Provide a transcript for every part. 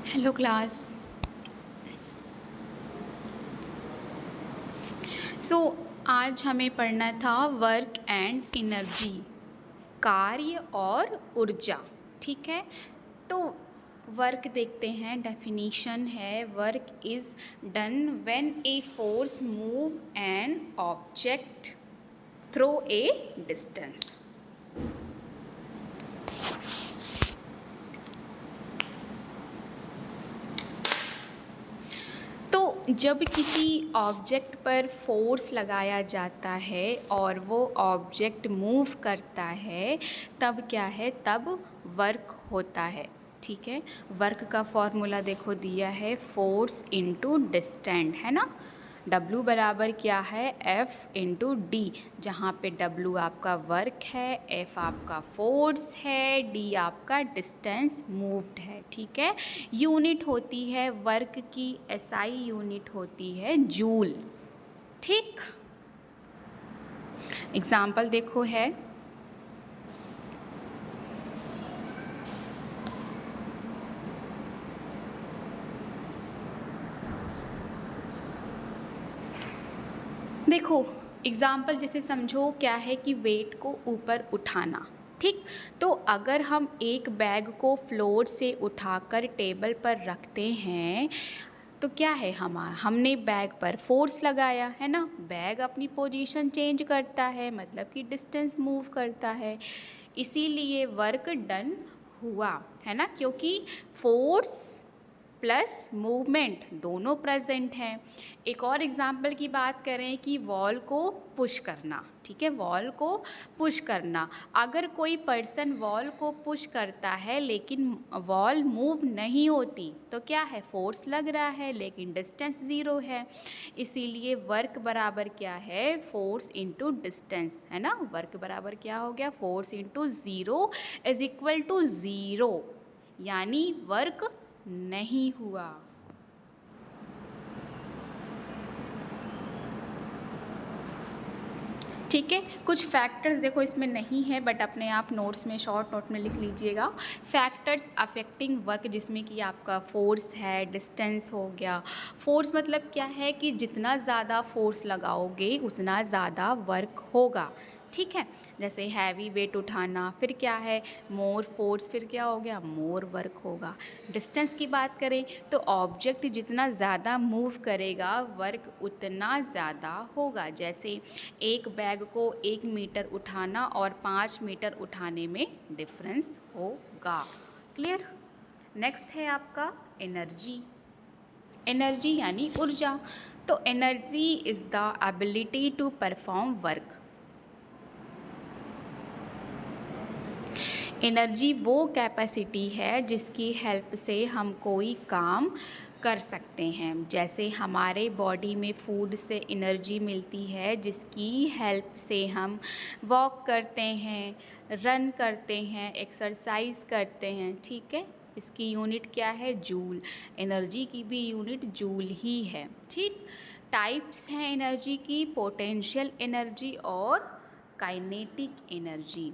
Hello class. सो आज हमें पढ़ना था वर्क एंड एनर्जी, कार्य और ऊर्जा। ठीक है, तो वर्क देखते हैं। डेफिनीशन है, work is done when a force move an object through a distance. तो जब किसी ऑब्जेक्ट पर फोर्स लगाया जाता है और वो ऑब्जेक्ट मूव करता है तब क्या है, तब वर्क होता है। ठीक है, वर्क का फॉर्मूला देखो दिया है, फोर्स इनटू डिस्टेंस, है ना। W बराबर क्या है, F इंटू डी, जहाँ पे W आपका वर्क है, F आपका फोर्स है, D आपका डिस्टेंस मूव्ड है। ठीक है, यूनिट होती है वर्क की, SI यूनिट होती है जूल। ठीक, एग्जाम्पल देखो है, देखो एग्जाम्पल जैसे समझो क्या है कि वेट को ऊपर उठाना। ठीक, तो अगर हम एक बैग को फ्लोर से उठाकर टेबल पर रखते हैं तो क्या है, हमने बैग पर फोर्स लगाया है ना। बैग अपनी पोजीशन चेंज करता है, मतलब कि डिस्टेंस मूव करता है, इसीलिए वर्क डन हुआ, है ना, क्योंकि फोर्स प्लस मूवमेंट दोनों प्रेजेंट हैं। एक और एग्जाम्पल की बात करें कि वॉल को पुश करना। ठीक है, वॉल को पुश करना, अगर कोई पर्सन वॉल को पुश करता है लेकिन वॉल मूव नहीं होती तो क्या है, फोर्स लग रहा है लेकिन डिस्टेंस ज़ीरो है, इसीलिए वर्क बराबर क्या है, फोर्स इंटू डिस्टेंस, है ना। वर्क बराबर क्या हो गया, force into zero is equal to zero, यानी वर्क नहीं हुआ। ठीक है, कुछ फैक्टर्स देखो इसमें नहीं है बट अपने आप नोट्स में, शॉर्ट नोट में लिख लीजिएगा। फैक्टर्स अफेक्टिंग वर्क, जिसमें कि आपका फोर्स है, डिस्टेंस हो गया। फोर्स मतलब क्या है कि जितना ज़्यादा फोर्स लगाओगे उतना ज़्यादा वर्क होगा। ठीक है, जैसे हैवी वेट उठाना, फिर क्या है, मोर फोर्स, फिर क्या हो गया, मोर वर्क होगा। डिस्टेंस की बात करें तो ऑब्जेक्ट जितना ज़्यादा मूव करेगा वर्क उतना ज़्यादा होगा। जैसे एक बैग को 1 मीटर उठाना और 5 मीटर उठाने में डिफरेंस होगा। क्लियर। नेक्स्ट है आपका एनर्जी। एनर्जी यानी ऊर्जा। तो energy is the ability to perform work. Energy वो कैपेसिटी है जिसकी हेल्प से हम कोई काम कर सकते हैं। जैसे हमारे बॉडी में फूड से एनर्जी मिलती है जिसकी हेल्प से हम वॉक करते हैं, रन करते हैं, एक्सरसाइज करते हैं। ठीक है, इसकी यूनिट क्या है, जूल। एनर्जी की भी यूनिट जूल ही है। ठीक, टाइप्स हैं एनर्जी की, पोटेंशियल एनर्जी और काइनेटिक एनर्जी।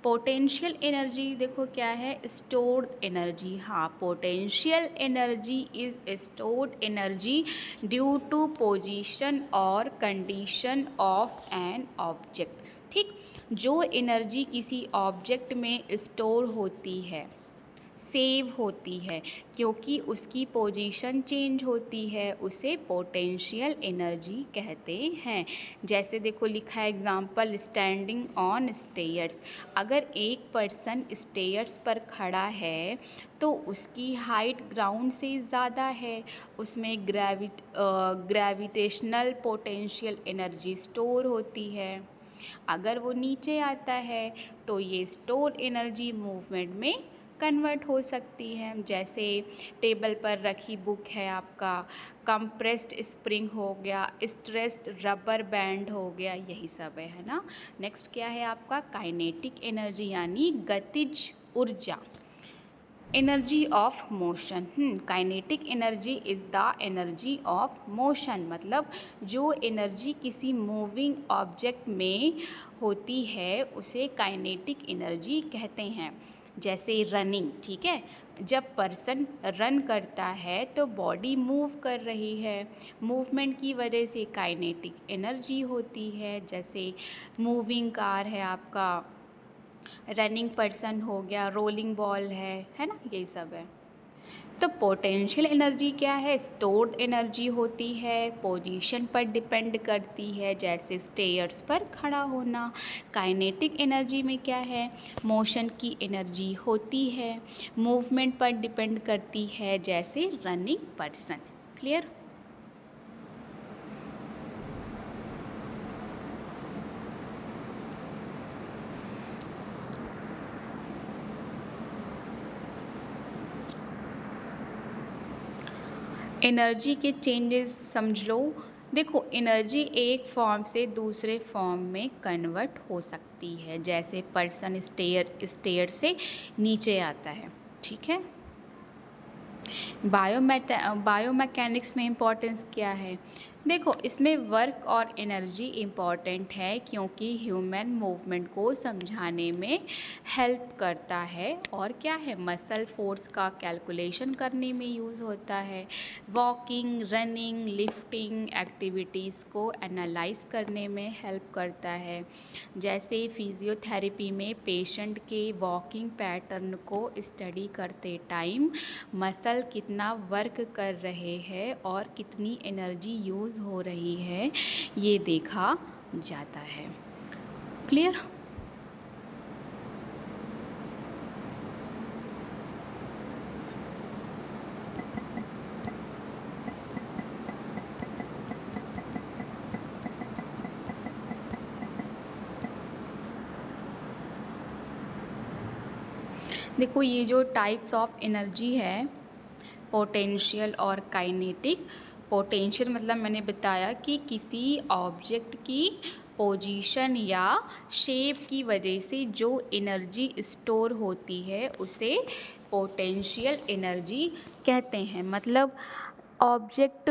पोटेंशियल एनर्जी देखो क्या है, स्टोर्ड एनर्जी। हाँ, potential energy is stored energy due to position और कंडीशन ऑफ एन ऑब्जेक्ट। ठीक, जो एनर्जी किसी ऑब्जेक्ट में स्टोर होती है, सेव होती है, क्योंकि उसकी पोजीशन चेंज होती है, उसे पोटेंशियल एनर्जी कहते हैं। जैसे देखो लिखा है एग्जांपल, स्टैंडिंग ऑन स्टेयर्स। अगर एक पर्सन स्टेयर्स पर खड़ा है तो उसकी हाइट ग्राउंड से ज़्यादा है, उसमें ग्रेविटेशनल पोटेंशियल एनर्जी स्टोर होती है। अगर वो नीचे आता है तो ये स्टोर एनर्जी मूवमेंट में कन्वर्ट हो सकती है। जैसे टेबल पर रखी बुक है आपका, कंप्रेस्ड स्प्रिंग हो गया, स्ट्रेस्ड रबर बैंड हो गया, यही सब है ना। नेक्स्ट क्या है आपका, काइनेटिक एनर्जी यानी गतिज ऊर्जा। Energy of motion. Kinetic energy is the energy of motion, मतलब जो एनर्जी किसी मूविंग ऑब्जेक्ट में होती है उसे काइनेटिक एनर्जी कहते हैं। जैसे रनिंग, ठीक है। जब पर्सन रन करता है तो बॉडी मूव कर रही है, मूवमेंट की वजह से काइनेटिक एनर्जी होती है। जैसे मूविंग कार है आपका, रनिंग पर्सन हो गया, रोलिंग बॉल है ना, यही सब है। तो पोटेंशियल एनर्जी क्या है? स्टोर्ड एनर्जी होती है, पोजीशन पर डिपेंड करती है, जैसे स्टेयर्स पर खड़ा होना। काइनेटिक एनर्जी में क्या है? मोशन की एनर्जी होती है, मूवमेंट पर डिपेंड करती है, जैसे रनिंग पर्सन। क्लियर? एनर्जी के चेंजेस समझ लो। देखो, एनर्जी एक फॉर्म से दूसरे फॉर्म में कन्वर्ट हो सकती है, जैसे पर्सन स्टेयर से नीचे आता है, ठीक है। बायोमैकेनिक्स में इम्पोर्टेंस क्या है? देखो, इसमें वर्क और एनर्जी इम्पॉर्टेंट है, क्योंकि ह्यूमन मूवमेंट को समझाने में हेल्प करता है। और क्या है? मसल फोर्स का कैलकुलेशन करने में यूज़ होता है। वॉकिंग, रनिंग, लिफ्टिंग एक्टिविटीज़ को एनालाइज करने में हेल्प करता है। जैसे फिजियोथेरेपी में पेशेंट के वॉकिंग पैटर्न को स्टडी करते टाइम मसल कितना वर्क कर रहे हैं और कितनी एनर्जी यूज़ हो रही है, ये देखा जाता है। क्लियर? देखो, ये जो टाइप्स ऑफ एनर्जी है, पोटेंशियल और काइनेटिक। पोटेंशियल मतलब मैंने बताया कि किसी ऑब्जेक्ट की पोजीशन या शेप की वजह से जो एनर्जी स्टोर होती है उसे पोटेंशियल एनर्जी कहते हैं। मतलब ऑब्जेक्ट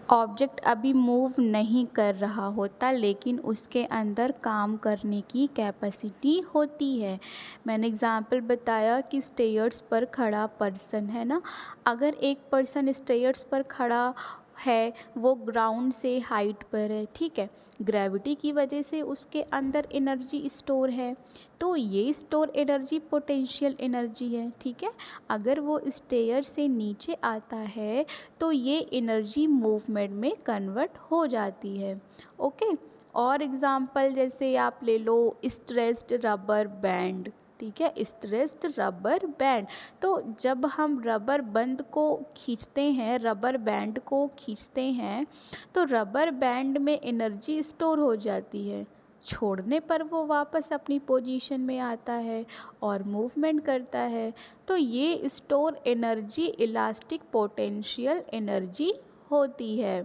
ऑब्जेक्ट अभी मूव नहीं कर रहा होता, लेकिन उसके अंदर काम करने की कैपेसिटी होती है। मैंने एग्ज़ाम्पल बताया कि स्टेयर्स पर खड़ा पर्सन है ना, अगर एक पर्सन स्टेयर्स पर खड़ा है, वो ग्राउंड से हाइट पर है, ठीक है, ग्रेविटी की वजह से उसके अंदर एनर्जी स्टोर है, तो ये स्टोर एनर्जी पोटेंशियल एनर्जी है, ठीक है। अगर वो स्टेयर से नीचे आता है तो ये एनर्जी मूवमेंट में कन्वर्ट हो जाती है। ओके। और एग्ज़ाम्पल जैसे आप ले लो स्ट्रेस्ड रबर बैंड, ठीक है, स्ट्रेस्ड रबर बैंड। तो जब हम रबर बंद को खींचते हैं, रबर बैंड को खींचते हैं, तो रबर बैंड में एनर्जी स्टोर हो जाती है, छोड़ने पर वो वापस अपनी पोजीशन में आता है और मूवमेंट करता है। तो ये store energy elastic potential energy होती है।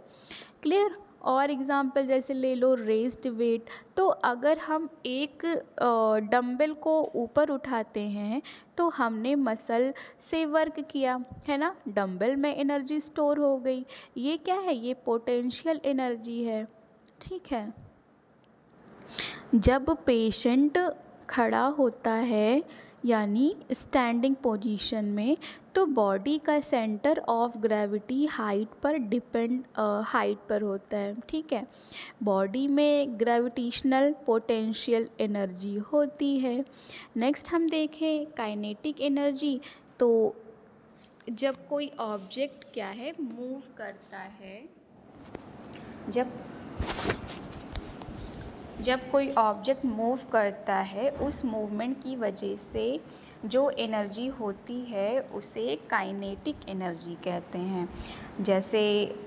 क्लियर? और एग्ज़ाम्पल जैसे ले लो रेज्ड वेट। तो अगर हम एक डंबल को ऊपर उठाते हैं तो हमने मसल से वर्क किया है ना, डंबल में एनर्जी स्टोर हो गई। ये क्या है? ये पोटेंशियल एनर्जी है, ठीक है। जब पेशेंट खड़ा होता है यानी स्टैंडिंग पोजीशन में, तो बॉडी का सेंटर ऑफ ग्रेविटी हाइट पर होता है, ठीक है। बॉडी में ग्रेविटेशनल पोटेंशियल एनर्जी होती है। नेक्स्ट हम देखें काइनेटिक एनर्जी। तो जब कोई ऑब्जेक्ट क्या है, मूव करता है, जब कोई ऑब्जेक्ट मूव करता है, उस मूवमेंट की वजह से जो एनर्जी होती है उसे काइनेटिक एनर्जी कहते हैं। जैसे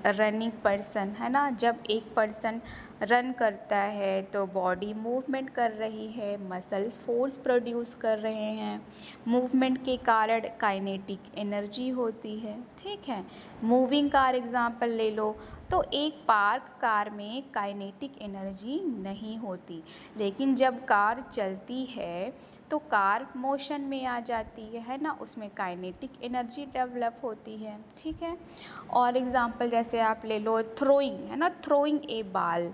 रनिंग पर्सन है ना, जब एक पर्सन रन करता है तो बॉडी मूवमेंट कर रही है, मसल्स फोर्स प्रोड्यूस कर रहे हैं, मूवमेंट के कारण काइनेटिक एनर्जी होती है, ठीक है। मूविंग कार एग्जांपल ले लो। तो एक पार्क कार में काइनेटिक एनर्जी नहीं होती, लेकिन जब कार चलती है तो कार मोशन में आ जाती है ना, उसमें काइनेटिक एनर्जी डेवलप होती है, ठीक है। और एग्जांपल जैसे आप ले लो थ्रोइंग है ना, थ्रोइंग ए बाल,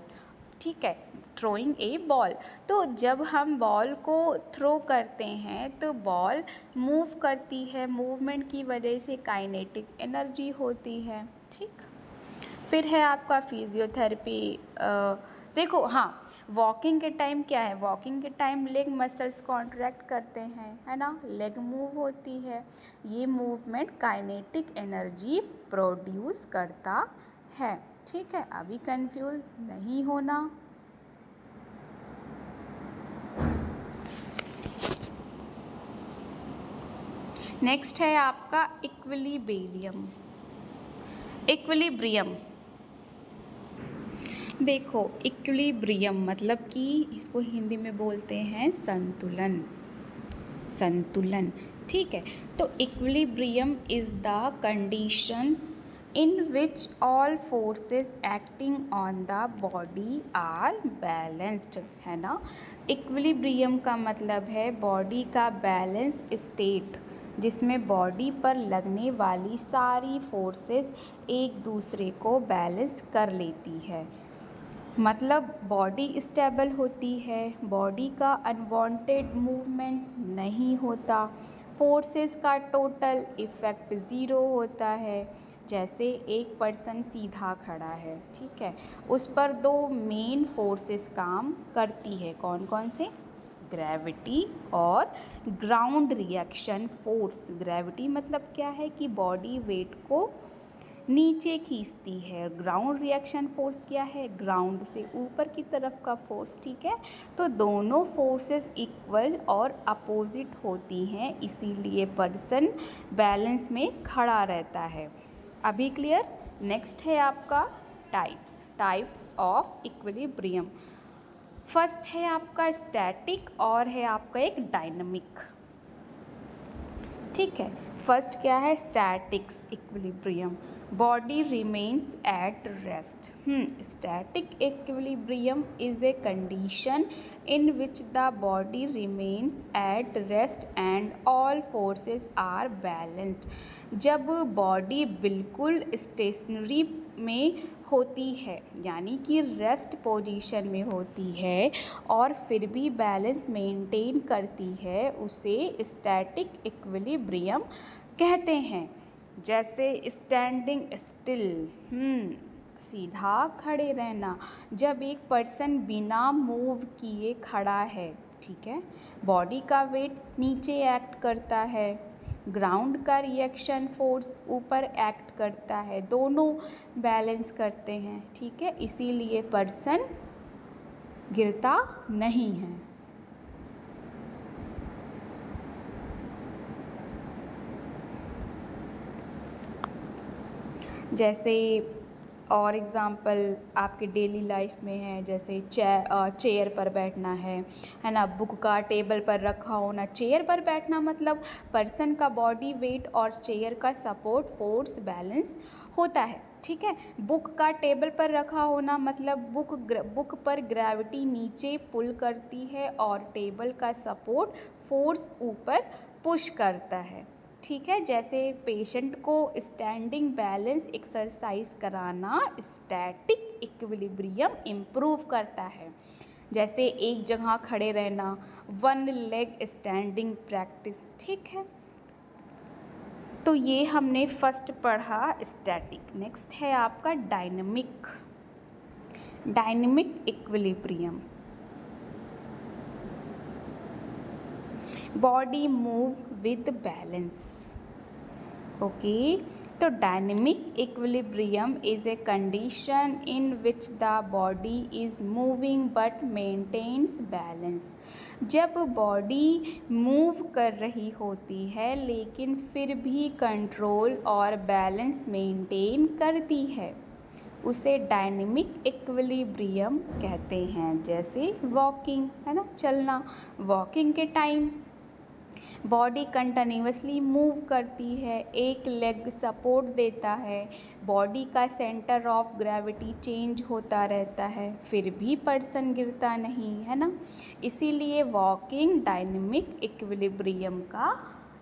ठीक है, थ्रोइंग ए बॉल। तो जब हम बॉल को थ्रो करते हैं तो बॉल मूव करती है, मूवमेंट की वजह से काइनेटिक एनर्जी होती है। ठीक, फिर है आपका फिजियोथेरेपी। देखो हाँ, वॉकिंग के टाइम क्या है, वॉकिंग के टाइम लेग मसल्स कॉन्ट्रैक्ट करते हैं, है ना, लेग मूव होती है। ये मूवमेंट काइनेटिक एनर्जी प्रोड्यूस करता है। ठीक है, अभी कंफ्यूज नहीं होना। नेक्स्ट है आपका इक्विलिब्रियम। इक्विलिब्रियम, देखो इक्विलिब्रियम मतलब कि इसको हिंदी में बोलते हैं संतुलन। संतुलन, ठीक है। तो equilibrium is the condition in which all forces acting on the body are balanced, है ना। इक्विलिब्रियम का मतलब है बॉडी का बैलेंस स्टेट, जिसमें बॉडी पर लगने वाली सारी फोर्सेस एक दूसरे को बैलेंस कर लेती है। मतलब बॉडी स्टेबल होती है, बॉडी का अनवांटेड मूवमेंट नहीं होता, फोर्सेस का टोटल इफ़ेक्ट ज़ीरो होता है। जैसे एक पर्सन सीधा खड़ा है, ठीक है, उस पर दो मेन फोर्सेस काम करती है। कौन कौन से? ग्रेविटी और ग्राउंड रिएक्शन फोर्स। ग्रेविटी मतलब क्या है कि बॉडी वेट को नीचे खींचती है। ग्राउंड रिएक्शन फोर्स क्या है? ग्राउंड से ऊपर की तरफ का फोर्स, ठीक है। तो दोनों फोर्सेस इक्वल और अपोजिट होती हैं, इसीलिए पर्सन बैलेंस में खड़ा रहता है। अभी क्लियर? नेक्स्ट है आपका टाइप्स ऑफ इक्विलिब्रियम। फर्स्ट है आपका स्टैटिक और है आपका एक डायनामिक। ठीक है, फर्स्ट क्या है? Statics equilibrium, body remains at rest. Static equilibrium is a condition in which the body remains at rest and all forces are balanced. जब बॉडी बिल्कुल स्टेशनरी में होती है, यानी कि रेस्ट पोजीशन में होती है और फिर भी बैलेंस मेंटेन करती है, उसे स्टैटिक इक्विलिब्रियम कहते हैं। जैसे स्टैंडिंग स्टिल, सीधा खड़े रहना। जब एक पर्सन बिना मूव किए खड़ा है, ठीक है, बॉडी का वेट नीचे एक्ट करता है, ग्राउंड का रिएक्शन फोर्स ऊपर एक्ट करता है, दोनों बैलेंस करते हैं, ठीक है, इसीलिए पर्सन गिरता नहीं है। जैसे और एग्ज़ाम्पल आपके डेली लाइफ में है, जैसे चेयर पर बैठना है ना, बुक का टेबल पर रखा होना। चेयर पर बैठना मतलब पर्सन का बॉडी वेट और चेयर का सपोर्ट फोर्स बैलेंस होता है, ठीक है। बुक का टेबल पर रखा होना मतलब बुक पर ग्रेविटी नीचे पुल करती है और टेबल का सपोर्ट फोर्स ऊपर पुश करता है, ठीक है। जैसे पेशेंट को स्टैंडिंग बैलेंस एक्सरसाइज कराना स्टैटिक इक्विलिब्रियम इम्प्रूव करता है। जैसे एक जगह खड़े रहना, वन लेग स्टैंडिंग प्रैक्टिस, ठीक है। तो ये हमने फर्स्ट पढ़ा स्टैटिक। नेक्स्ट है आपका dynamic equilibrium. Body move with balance, okay. तो dynamic equilibrium is a condition in which the body is moving but maintains balance. जब बॉडी मूव कर रही होती है लेकिन फिर भी कंट्रोल और बैलेंस मेंटेन करती है, उसे डायनेमिक इक्विलिब्रियम कहते हैं। जैसे वॉकिंग, है ना, चलना। वॉकिंग के टाइम बॉडी कंटिन्यूअसली मूव करती है, एक लेग सपोर्ट देता है, बॉडी का सेंटर ऑफ ग्रेविटी चेंज होता रहता है, फिर भी पर्सन गिरता नहीं, है ना। इसीलिए वॉकिंग डायनेमिक इक्विलिब्रियम का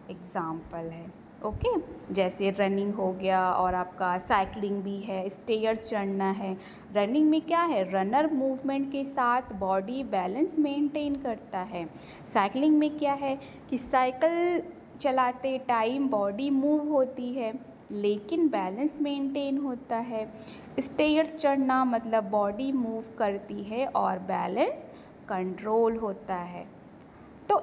एग्जाम्पल है। ओके। जैसे रनिंग हो गया और आपका साइकिलिंग भी है, स्टेयर्स चढ़ना है। रनिंग में क्या है, रनर मूवमेंट के साथ बॉडी बैलेंस मेंटेन करता है। साइकिलिंग में क्या है कि साइकिल चलाते टाइम बॉडी मूव होती है लेकिन बैलेंस मेंटेन होता है। स्टेयर्स चढ़ना मतलब बॉडी मूव करती है और बैलेंस कंट्रोल होता है। तो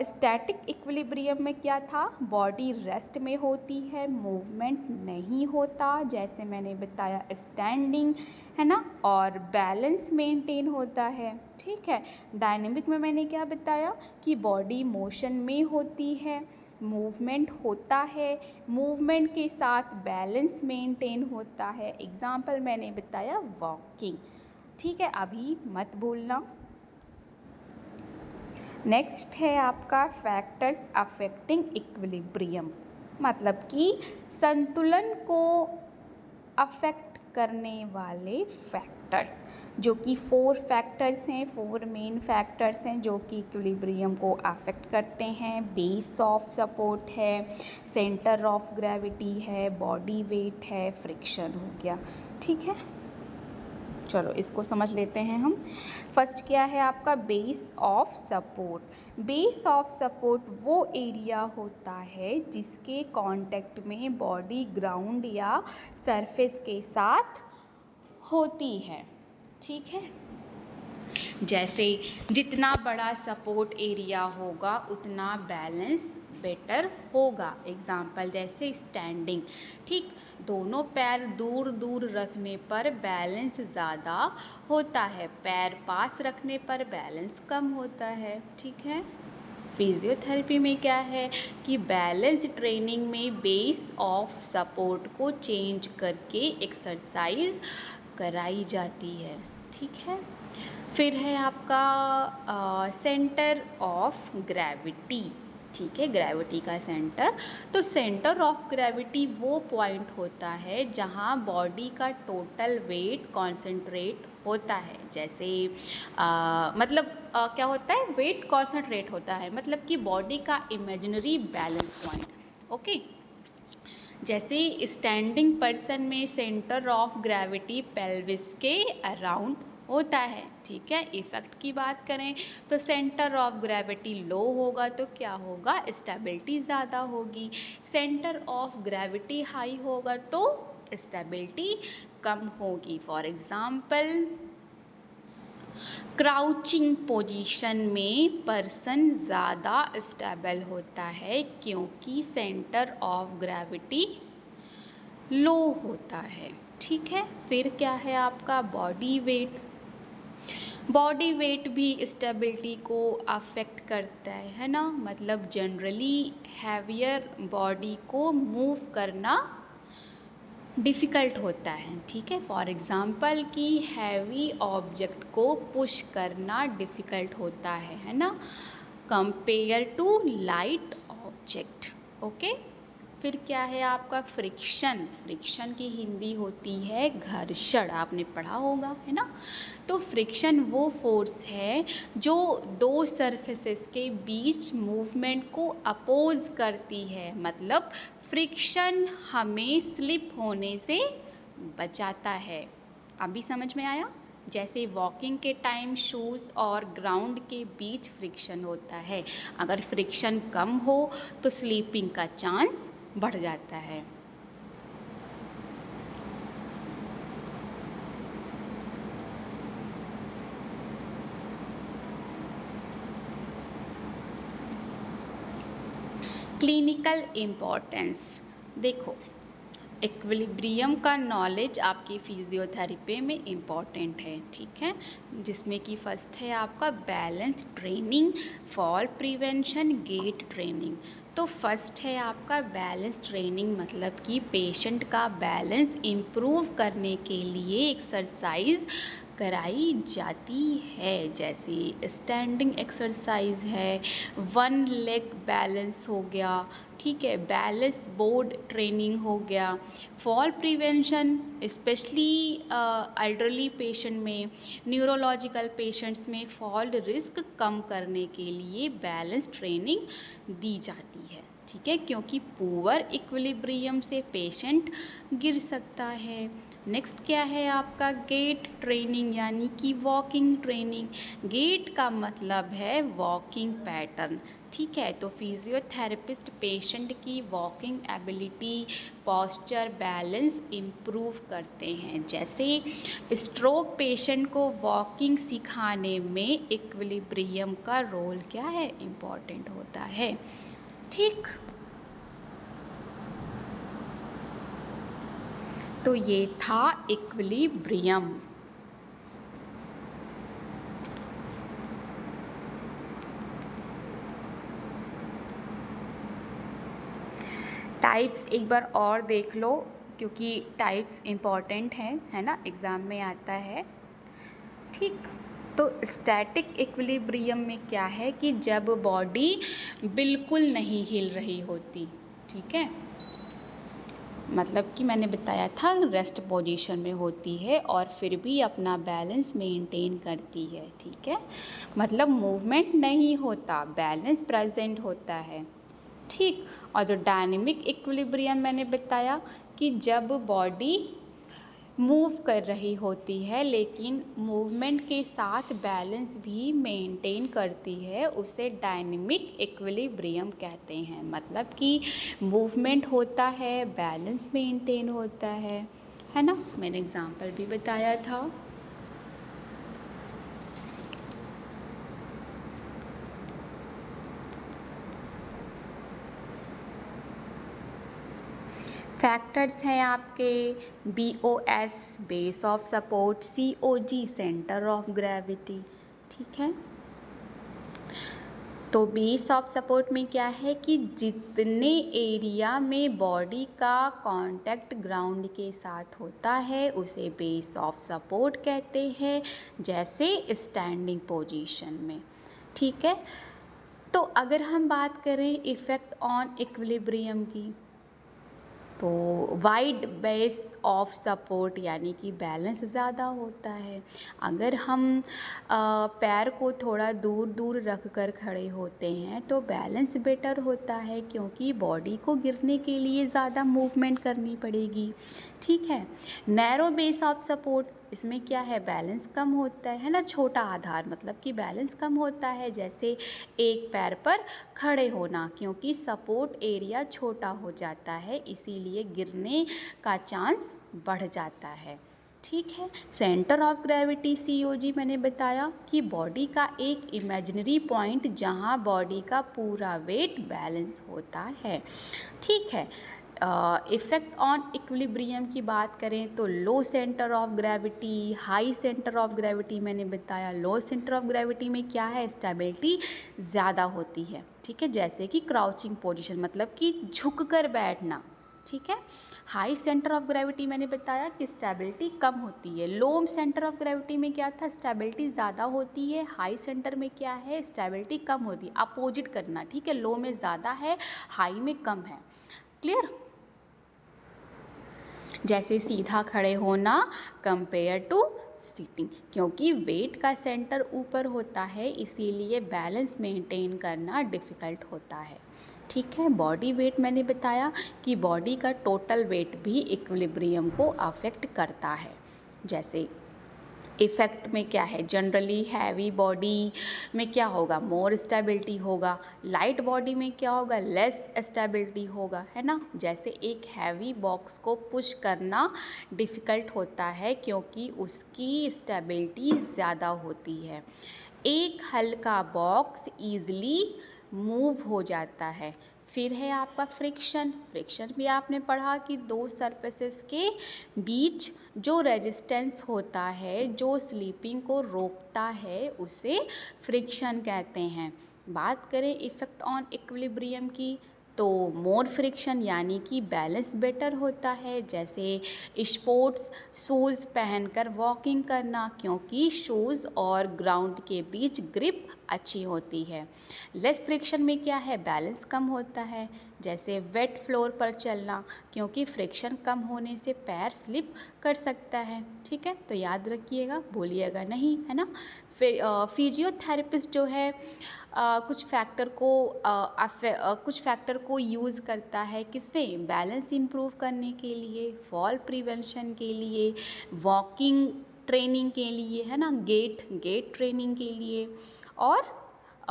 स्टैटिक इक्विलिब्रियम में क्या था, बॉडी रेस्ट में होती है, मूवमेंट नहीं होता, जैसे मैंने बताया स्टैंडिंग, है ना, और बैलेंस मेंटेन होता है। ठीक है। डायनेमिक में मैंने क्या बताया कि बॉडी मोशन में होती है, मूवमेंट होता है, मूवमेंट के साथ बैलेंस मेंटेन होता है। एग्जाम्पल मैंने बताया वॉकिंग। ठीक है, अभी मत भूलना। नेक्स्ट है आपका फैक्टर्स अफेक्टिंग इक्विलिब्रियम, मतलब कि संतुलन को अफेक्ट करने वाले फैक्टर्स, जो कि 4 फैक्टर्स हैं, 4 मेन फैक्टर्स हैं जो कि इक्विलिब्रियम को अफेक्ट करते हैं। बेस ऑफ सपोर्ट है, सेंटर ऑफ ग्रेविटी है, बॉडी वेट है, फ्रिक्शन हो गया। ठीक है, चलो इसको समझ लेते हैं हम। फर्स्ट क्या है आपका base of support. Base of support वो एरिया होता है जिसके कांटेक्ट में बॉडी ग्राउंड या सरफेस के साथ होती है। ठीक है, जैसे जितना बड़ा सपोर्ट एरिया होगा उतना बैलेंस बेटर होगा। एग्जाम्पल जैसे स्टैंडिंग, ठीक, दोनों पैर दूर दूर रखने पर बैलेंस ज़्यादा होता है, पैर पास रखने पर बैलेंस कम होता है। ठीक है। फिजियोथेरेपी में क्या है कि बैलेंस ट्रेनिंग में बेस ऑफ सपोर्ट को चेंज करके एक्सरसाइज कराई जाती है। ठीक है। फिर है आपका सेंटर ऑफ ग्रेविटी। ठीक है, ग्रेविटी का सेंटर, तो सेंटर ऑफ ग्रेविटी वो पॉइंट होता है जहाँ बॉडी का टोटल वेट कॉन्सेंट्रेट होता है। जैसे मतलब क्या होता है, वेट कॉन्सेंट्रेट होता है, मतलब कि बॉडी का इमेजिनरी बैलेंस पॉइंट। ओके। जैसे स्टैंडिंग पर्सन में सेंटर ऑफ ग्रेविटी पेल्विस के अराउंड होता है। ठीक है। इफ़ेक्ट की बात करें तो सेंटर ऑफ ग्रेविटी लो होगा तो क्या होगा, स्टेबिलिटी ज़्यादा होगी। सेंटर ऑफ ग्रेविटी हाई होगा तो स्टेबिलिटी कम होगी। फॉर एग्ज़ाम्पल क्राउचिंग पोजीशन में पर्सन ज़्यादा स्टेबल होता है क्योंकि सेंटर ऑफ ग्रेविटी लो होता है। ठीक है। फिर क्या है आपका बॉडी वेट। बॉडी वेट भी स्टेबिलिटी को अफेक्ट करता है ना, मतलब जनरली हैवियर बॉडी को मूव करना डिफ़िकल्ट होता है। ठीक है। फॉर एग्ज़ाम्पल कि हैवी ऑब्जेक्ट को पुश करना डिफ़िकल्ट होता है ना, compare to light object. Okay. फिर क्या है आपका फ्रिक्शन। फ्रिक्शन की हिंदी होती है घर्षण, आपने पढ़ा होगा, है ना। तो फ्रिक्शन वो फोर्स है जो दो सरफेसेस के बीच मूवमेंट को अपोज करती है, मतलब फ्रिक्शन हमें स्लिप होने से बचाता है। अभी समझ में आया। जैसे वॉकिंग के टाइम शूज़ और ग्राउंड के बीच फ्रिक्शन होता है, अगर फ्रिक्शन कम हो तो स्लीपिंग का चांस बढ़ जाता है। क्लिनिकल इम्पोर्टेंस, देखो इक्विलिब्रियम का नॉलेज आपकी फिजियोथेरेपी में इम्पॉर्टेंट है। ठीक है, जिसमें कि फर्स्ट है आपका balance training, fall prevention, gait training. तो फर्स्ट है आपका बैलेंस ट्रेनिंग, मतलब कि पेशेंट का बैलेंस इम्प्रूव करने के लिए एक्सरसाइज कराई जाती है। जैसे स्टैंडिंग एक्सरसाइज है, 1 लेग बैलेंस हो गया, ठीक है, बैलेंस बोर्ड ट्रेनिंग हो गया। Fall prevention specially elderly patient में, न्यूरोलॉजिकल पेशेंट्स में फॉल रिस्क कम करने के लिए बैलेंस ट्रेनिंग दी जाती है। ठीक है, क्योंकि पुअर इक्विलिब्रियम से पेशेंट गिर सकता है। नेक्स्ट क्या है आपका गेट ट्रेनिंग यानी कि वॉकिंग ट्रेनिंग। गेट का मतलब है वॉकिंग पैटर्न, ठीक है। तो फिजियोथेरेपिस्ट पेशेंट की walking ability, posture, balance improve करते हैं। जैसे स्ट्रोक पेशेंट को वॉकिंग सिखाने में इक्विलिब्रियम का रोल क्या है, इम्पॉर्टेंट होता है, ठीक। तो ये था इक्विलिब्रियम। टाइप्स एक बार और देख लो, क्योंकि टाइप्स इम्पॉर्टेंट हैं, है ना, एग्ज़ाम में आता है, ठीक। तो स्टैटिक इक्विलिब्रियम में क्या है कि जब बॉडी बिल्कुल नहीं हिल रही होती, ठीक है, मतलब कि मैंने बताया था रेस्ट पोजीशन में होती है और फिर भी अपना बैलेंस मेंटेन करती है, ठीक है, मतलब मूवमेंट नहीं होता, बैलेंस प्रेजेंट होता है, ठीक। और जो डायनेमिक इक्विलिब्रियम मैंने बताया कि जब बॉडी मूव कर रही होती है लेकिन मूवमेंट के साथ बैलेंस भी मेंटेन करती है, उसे डायनेमिक इक्विलिब्रियम कहते हैं। मतलब कि मूवमेंट होता है, बैलेंस मेंटेन होता है ना, मैंने एग्जांपल भी बताया था। फैक्टर्स हैं आपके BOS base of support, COG centre of gravity, ठीक है। तो बेस ऑफ सपोर्ट में क्या है कि जितने एरिया में बॉडी का कांटेक्ट ग्राउंड के साथ होता है उसे बेस ऑफ सपोर्ट कहते हैं, जैसे स्टैंडिंग पोजीशन में, ठीक है। तो अगर हम बात करें इफ़ेक्ट ऑन इक्विलिब्रियम की, तो वाइड बेस ऑफ सपोर्ट यानी कि बैलेंस ज़्यादा होता है। अगर हम पैर को थोड़ा दूर दूर रख कर खड़े होते हैं तो बैलेंस बेटर होता है, क्योंकि बॉडी को गिरने के लिए ज़्यादा मूवमेंट करनी पड़ेगी, ठीक है। नैरो बेस ऑफ सपोर्ट, इसमें क्या है, बैलेंस कम होता है ना, छोटा आधार मतलब कि बैलेंस कम होता है, जैसे एक पैर पर खड़े होना, क्योंकि सपोर्ट एरिया छोटा हो जाता है इसीलिए गिरने का चांस बढ़ जाता है, ठीक है। सेंटर ऑफ ग्रेविटी COG मैंने बताया कि बॉडी का एक इमेजिनरी पॉइंट जहां बॉडी का पूरा वेट बैलेंस होता है, ठीक है। इफ़ेक्ट ऑन इक्विलिब्रियम की बात करें तो low centre of gravity, high centre of gravity मैंने बताया। लो सेंटर ऑफ ग्रेविटी में क्या है, स्टेबिलिटी ज़्यादा होती है, ठीक है, जैसे कि क्राउचिंग पोजीशन मतलब कि झुक कर बैठना, ठीक है। हाई सेंटर ऑफ ग्रेविटी मैंने बताया कि स्टेबिलिटी कम होती है। लो सेंटर ऑफ ग्रेविटी में क्या था, स्टेबिलिटी ज़्यादा होती है, हाई सेंटर में क्या है, स्टेबिलिटी कम होती है, अपोजिट करना, ठीक है, लो में ज़्यादा है, हाई में कम है, क्लियर। जैसे सीधा खड़े होना कंपेयर टू सीटिंग, क्योंकि वेट का सेंटर ऊपर होता है इसीलिए बैलेंस मेंटेन करना डिफ़िकल्ट होता है, ठीक है। बॉडी वेट मैंने बताया कि बॉडी का टोटल वेट भी इक्विलिब्रियम को अफेक्ट करता है। जैसे इफ़ेक्ट में क्या है, जनरली हैवी बॉडी में क्या होगा, मोर स्टेबिलिटी होगा, लाइट बॉडी में क्या होगा, लेस स्टेबिलिटी होगा, है ना। जैसे एक हैवी बॉक्स को पुश करना डिफ़िकल्ट होता है क्योंकि उसकी स्टेबिलिटी ज़्यादा होती है। एक हल्का बॉक्स ईज़िली मूव हो जाता है। फिर है आपका फ्रिक्शन। फ्रिक्शन भी आपने पढ़ा कि दो सरफेसेस के बीच जो रेजिस्टेंस होता है, जो स्लिपिंग को रोकता है, उसे फ्रिक्शन कहते हैं। बात करें इफ़ेक्ट ऑन इक्विलिब्रियम की, तो मोर फ्रिक्शन यानी कि बैलेंस बेटर होता है, जैसे स्पोर्ट्स शूज़ पहनकर वॉकिंग करना, क्योंकि शूज़ और ग्राउंड के बीच ग्रिप अच्छी होती है। लेस फ्रिक्शन में क्या है, बैलेंस कम होता है, जैसे वेट फ्लोर पर चलना, क्योंकि फ्रिक्शन कम होने से पैर स्लिप कर सकता है। ठीक है, तो याद रखिएगा, बोलिएगा नहीं, है ना। फिर फिजियोथेरेपिस्ट जो है कुछ फैक्टर को यूज़ करता है किसमें, बैलेंस इम्प्रूव करने के लिए, फॉल प्रिवेंशन के लिए, वॉकिंग ट्रेनिंग के लिए, है ना, गेट ट्रेनिंग के लिए, और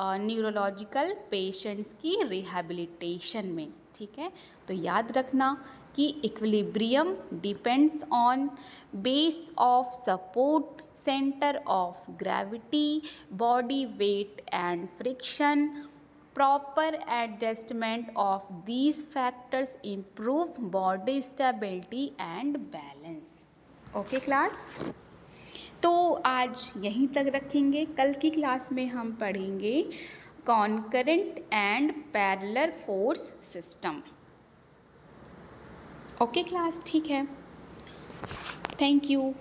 न्यूरोलॉजिकल पेशेंट्स की रिहैबिलिटेशन में। ठीक है, तो याद रखना कि equilibrium depends on base of support, centre of gravity, body weight and friction. Proper adjustment of these factors improve body stability and balance. Okay class? तो आज यहीं तक रखेंगे। कल की क्लास में हम पढ़ेंगे concurrent and parallel force system. Okay class, ठीक है, थैंक यू।